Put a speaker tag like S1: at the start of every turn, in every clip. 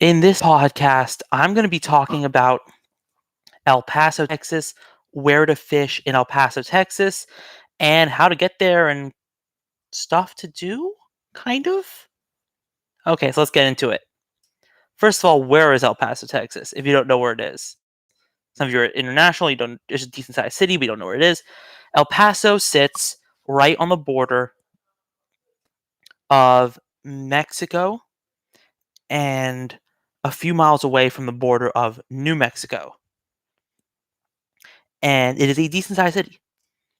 S1: In this podcast, I'm going to be talking about El Paso, Texas, where to fish in El Paso, Texas, and how to get there and stuff to do, kind of. Okay, so let's get into it. First of all, where is El Paso, Texas? If you don't know where it is, some of you are international, you don't. It's a decent sized city, but you don't know where it is. El Paso sits right on the border of Mexico and a few miles away from the border of New Mexico. And it is a decent sized city.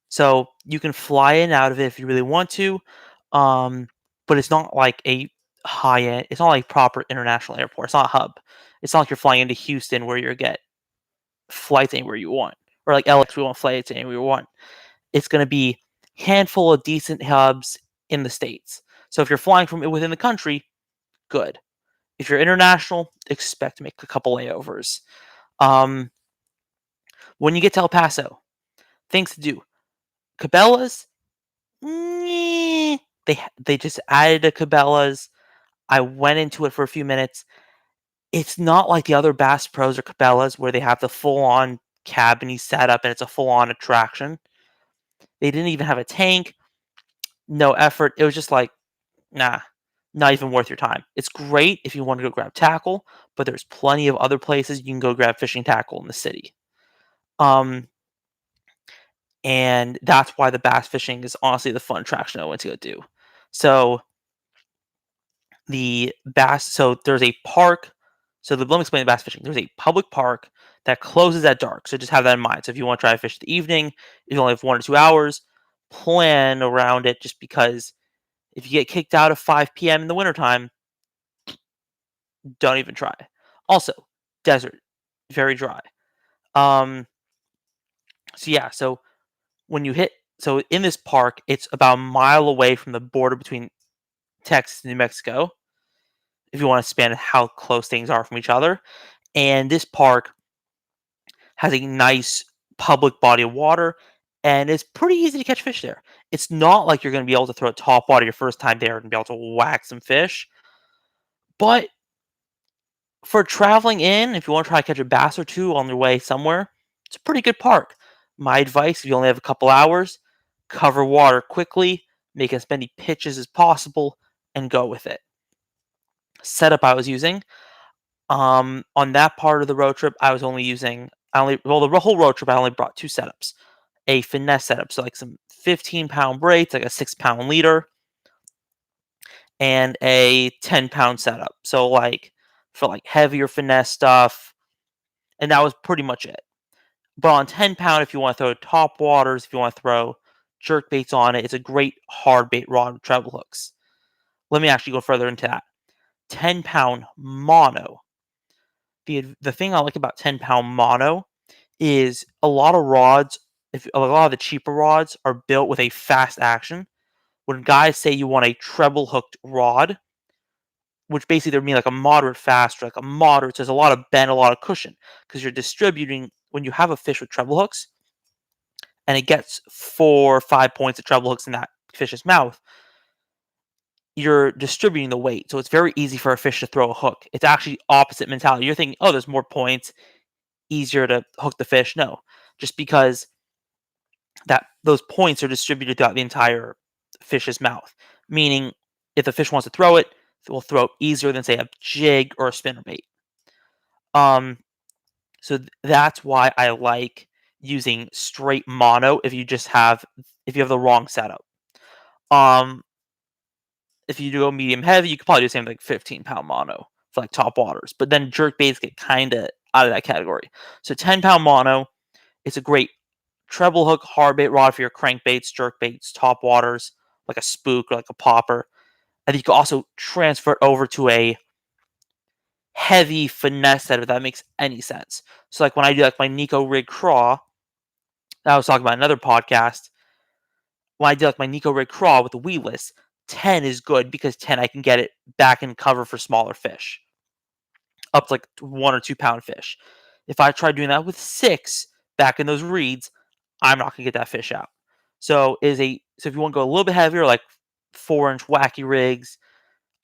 S1: So you can fly in and out of it if you really want to, um, but it's not like a high end. It's not like proper international airport. It's not a hub. It's not like you're flying into Houston where you get flights anywhere you want, or like LX we want flights anywhere you want. It's going to be handful of decent hubs in the states. So if you're flying from within the country, good. If you're international, expect to make a couple layovers. Um, when you get to El Paso, things to do. Cabela's, they just added a Cabela's. I went into it for a few minutes. It's not like the other Bass Pros or Cabela's where they have the full-on cabiny setup and it's a full-on attraction. They didn't even have a tank, no effort. It was just like, nah, not even worth your time. It's great if you want to go grab tackle, but there's plenty of other places you can go grab fishing tackle in the city. And that's why the bass fishing is honestly the fun attraction I went to go do. So there's a park. So let me explain the bass fishing. There's a public park that closes at dark. So just have that in mind. So if you want to try to fish in the evening, if you only have 1 or 2 hours, plan around it just because if you get kicked out at 5 p.m. in the wintertime, don't even try. Also, desert, very dry. Um, so when you hit, so in this park, it's about a mile away from the border between Texas and New Mexico. If you want to span how close things are from each other, and this park has a nice public body of water, and it's pretty easy to catch fish there. It's not like you're going to be able to throw a top water your first time there and be able to whack some fish, but for traveling in, if you want to try to catch a bass or two on your way somewhere, it's a pretty good park. My advice: if you only have a couple hours, cover water quickly, make as many pitches as possible, and go with it. Setup I was using. On that part of the road trip, I was only using the whole road trip I only brought 2 setups. A finesse setup, so like some 15-pound braits, like a 6-pound leader, and a 10-pound setup. So like for like heavier finesse stuff, and that was pretty much it. But on 10-pound, if you want to throw top waters, if you want to throw jerk baits on it, it's a great hard bait rod with treble hooks. Let me actually go further into that. 10-pound mono. The thing I like about 10-pound mono is a lot of rods, if a lot of the cheaper rods are built with a fast action. When guys say you want a treble hooked rod, which basically they mean like a moderate fast or like a moderate, so there's a lot of bend, a lot of cushion, because you're distributing when you have a fish with treble hooks and it gets 4 or 5 points of treble hooks in that fish's mouth, you're distributing the weight. So it's very easy for a fish to throw a hook. It's actually opposite mentality. You're thinking, oh, there's more points, easier to hook the fish. No, just because that those points are distributed throughout the entire fish's mouth. Meaning, if the fish wants to throw it, it will throw it easier than say a jig or a spinnerbait. Um, that's why I like using straight mono if you have the wrong setup. Um, if you go medium heavy, you could probably do the same like 15-pound mono for like top waters, but then jerk baits get kind of out of that category. So 10-pound mono, it's a great treble hook hard bait rod for your crankbaits, jerk baits, top waters, like a spook or like a popper. And you can also transfer it over to a heavy finesse setup if that makes any sense. So like when I do like my Nico rig craw, I was talking about another podcast. When I do like my Nico rig craw with the weedless, 10 is good because 10 I can get it back in cover for smaller fish, up to like 1 or 2 pound fish. If I try doing that with 6 back in those reeds, I'm not gonna get that fish out. So if you want to go a little bit heavier, like 4-inch wacky rigs,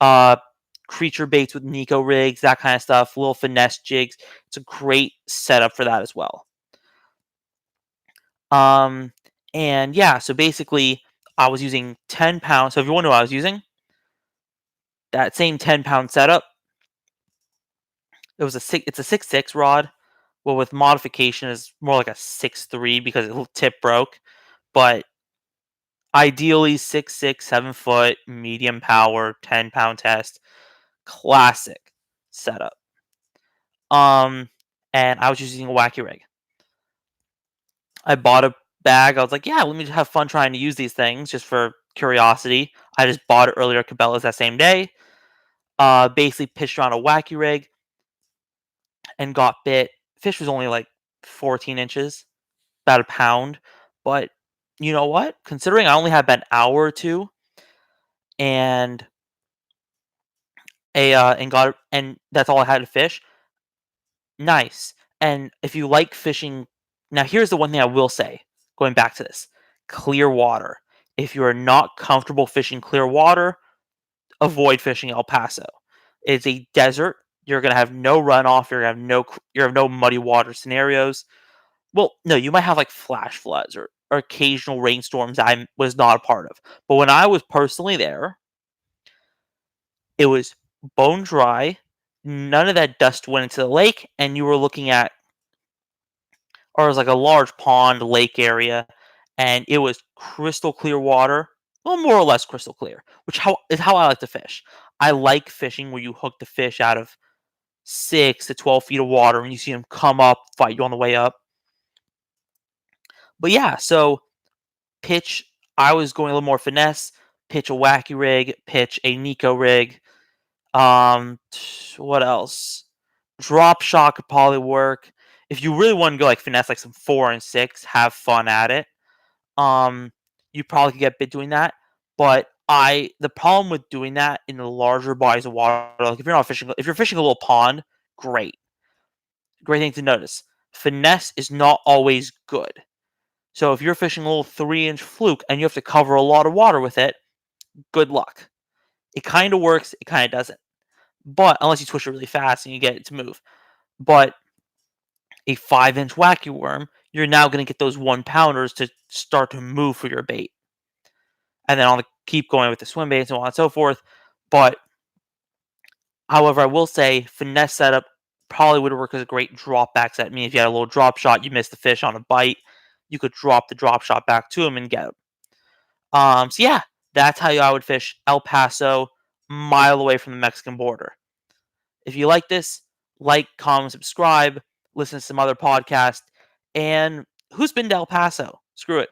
S1: uh, creature baits with Nico rigs, that kind of stuff, little finesse jigs. It's a great setup for that as well. Um, and yeah, so basically, I was using 10 pounds. So if you wonder what I was using, that same 10-pound setup, it's a 6'6" rod. Well, with modification is more like a 6'3" because the tip broke. But ideally 6'6", 7 foot, medium power, 10-pound test, classic setup. Um, and I was using a wacky rig. I bought a bag. I was like, yeah, let me just have fun trying to use these things just for curiosity. I just bought it earlier at Cabela's that same day. Basically pitched around a wacky rig and got bit. Fish was only like 14 inches, about a pound. But you know what? Considering I only had about an hour or two and and that's all I had to fish. Nice. And if you like fishing, now here's the one thing I will say, going back to this. Clear water. If you are not comfortable fishing clear water, avoid fishing El Paso. It's a desert. You're gonna have no runoff. You have no muddy water scenarios. Well, no, you might have like flash floods or occasional rainstorms I was not a part of. But when I was personally there, it was bone dry. None of that dust went into the lake, and you were looking at, or it was like a large pond, lake area, and it was crystal clear water. Well, more or less crystal clear, which how I like to fish. I like fishing where you hook the fish out of 6 to 12 feet of water, and you see them come up, fight you on the way up. But yeah, so pitch. I was going a little more finesse. Pitch a wacky rig. Pitch a Nico rig. What else? Drop shot could probably work. If you really want to go like finesse, like some 4 and 6, have fun at it. Um, you probably could get bit doing that. But the problem with doing that in the larger bodies of water, like if you're fishing a little pond, great, great thing to notice. Finesse is not always good. So if you're fishing a little 3-inch fluke and you have to cover a lot of water with it, good luck. It kind of works, it kind of doesn't. But unless you twist it really fast and you get it to move. But a 5-inch wacky worm, you're now going to get those 1-pounders to start to move for your bait. And then I'll keep going with the swim baits and so on and so forth. But however, I will say finesse setup probably would work as a great drop back set. I mean, if you had a little drop shot, you missed the fish on a bite, you could drop the drop shot back to him and get him. So yeah, that's how I would fish El Paso, mile away from the Mexican border. If you like this, like, comment, subscribe, listen to some other podcasts, and who's been to El Paso? Screw it.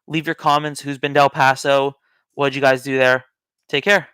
S1: Leave your comments. Who's been to El Paso? What did you guys do there? Take care.